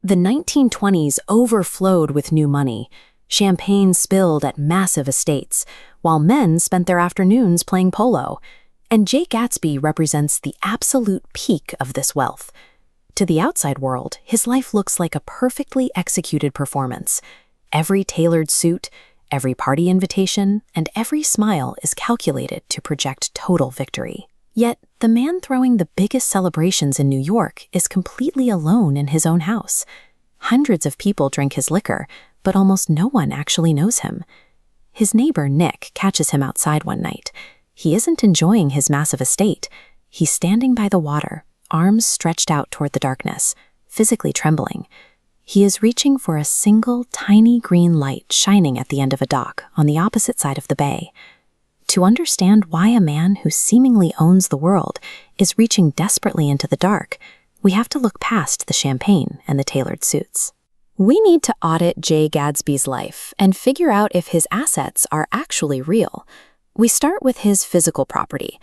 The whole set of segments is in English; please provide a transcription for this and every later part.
The 1920s overflowed with new money. Champagne spilled at massive estates, while men spent their afternoons playing polo. And Jay Gatsby represents the absolute peak of this wealth. To the outside world, his life looks like a perfectly executed performance. Every tailored suit, every party invitation, and every smile is calculated to project total victory. Yet, the man throwing the biggest celebrations in New York is completely alone in his own house. Hundreds of people drink his liquor, but almost no one actually knows him. His neighbor, Nick, catches him outside one night. He isn't enjoying his massive estate. He's standing by the water, arms stretched out toward the darkness, physically trembling. He is reaching for a single, tiny green light shining at the end of a dock on the opposite side of the bay. To understand why a man who seemingly owns the world is reaching desperately into the dark, we have to look past the champagne and the tailored suits. We need to audit Jay Gatsby's life and figure out if his assets are actually real. We start with his physical property.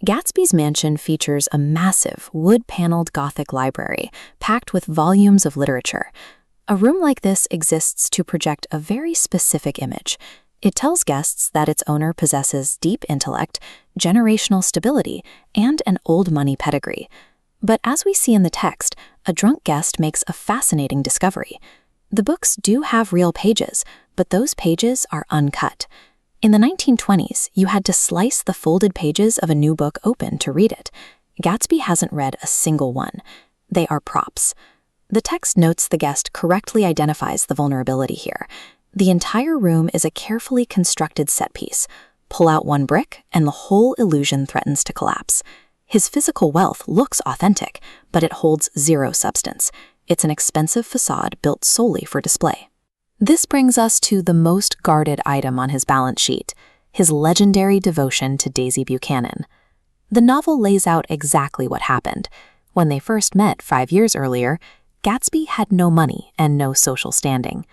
Gatsby's mansion features a massive, wood-paneled Gothic library packed with volumes of literature. A room like this exists to project a very specific image. It tells guests that its owner possesses deep intellect, generational stability, and an old money pedigree. But as we see in the text, a drunk guest makes a fascinating discovery. The books do have real pages, but those pages are uncut. In the 1920s, you had to slice the folded pages of a new book open to read it. Gatsby hasn't read a single one. They are props. The text notes the guest correctly identifies the vulnerability here. The entire room is a carefully constructed set piece. Pull out one brick, and the whole illusion threatens to collapse. His physical wealth looks authentic, but it holds zero substance. It's an expensive facade built solely for display. This brings us to the most guarded item on his balance sheet, his legendary devotion to Daisy Buchanan. The novel lays out exactly what happened. When they first met 5 years earlier, Gatsby had no money and no social standing.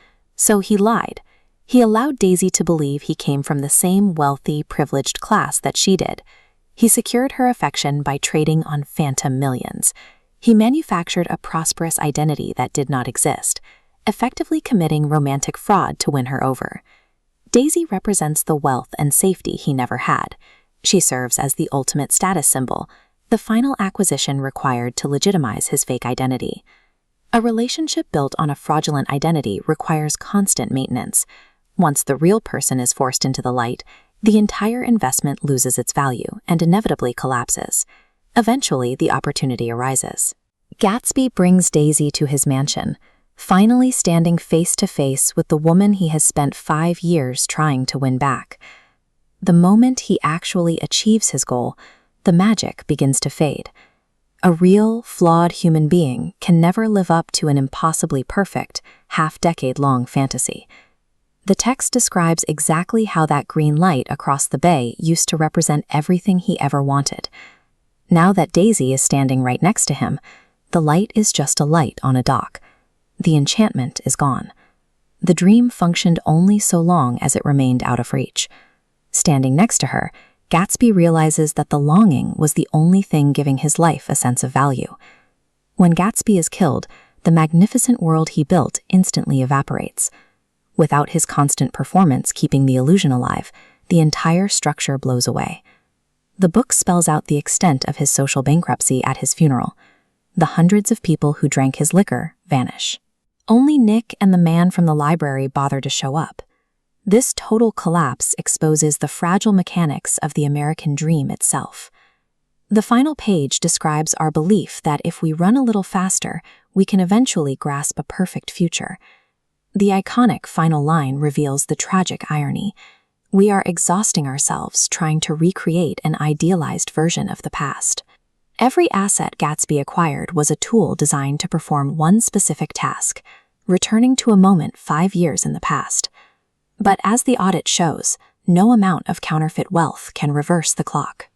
So he lied. He allowed Daisy to believe he came from the same wealthy, privileged class that she did. He secured her affection by trading on phantom millions. He manufactured a prosperous identity that did not exist, effectively committing romantic fraud to win her over. Daisy represents the wealth and safety he never had. She serves as the ultimate status symbol, the final acquisition required to legitimize his fake identity. A relationship built on a fraudulent identity requires constant maintenance. Once the real person is forced into the light, the entire investment loses its value and inevitably collapses. Eventually, the opportunity arises. Gatsby brings Daisy to his mansion, finally standing face to face with the woman he has spent 5 years trying to win back. The moment he actually achieves his goal, the magic begins to fade. A real, flawed human being can never live up to an impossibly perfect, half-decade-long fantasy. The text describes exactly how that green light across the bay used to represent everything he ever wanted. Now that Daisy is standing right next to him, the light is just a light on a dock. The enchantment is gone. The dream functioned only so long as it remained out of reach. Standing next to her, Gatsby realizes that the longing was the only thing giving his life a sense of value. When Gatsby is killed, the magnificent world he built instantly evaporates. Without his constant performance keeping the illusion alive, the entire structure blows away. The book spells out the extent of his social bankruptcy at his funeral. The hundreds of people who drank his liquor vanish. Only Nick and the man from the library bother to show up. This total collapse exposes the fragile mechanics of the American dream itself. The final page describes our belief that if we run a little faster, we can eventually grasp a perfect future. The iconic final line reveals the tragic irony. We are exhausting ourselves trying to recreate an idealized version of the past. Every asset Gatsby acquired was a tool designed to perform one specific task, returning to a moment 5 years in the past. But as the audit shows, no amount of counterfeit wealth can reverse the clock.